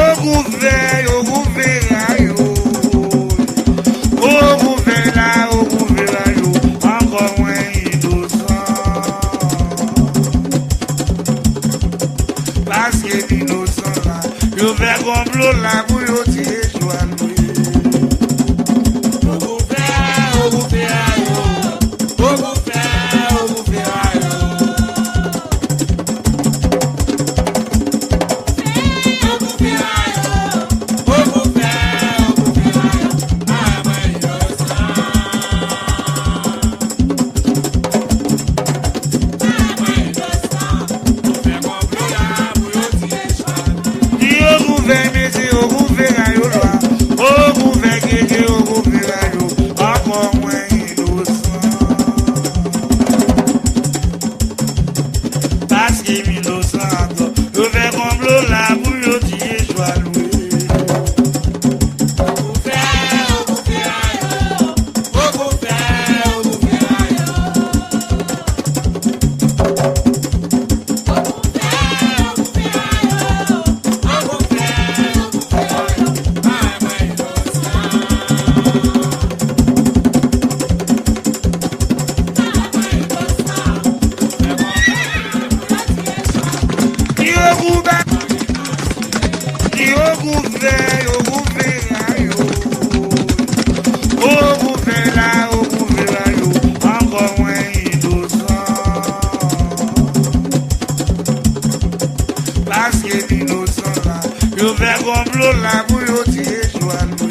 Ogun velho, velho. Ogun velho, encore moins innocent. Parce que l'innocent là, je vais complot là pour yo tirer joie loué. Ogun velho, encore moins innocent. Parce que l'innocent là, je vais complot là pour yo tirer joie.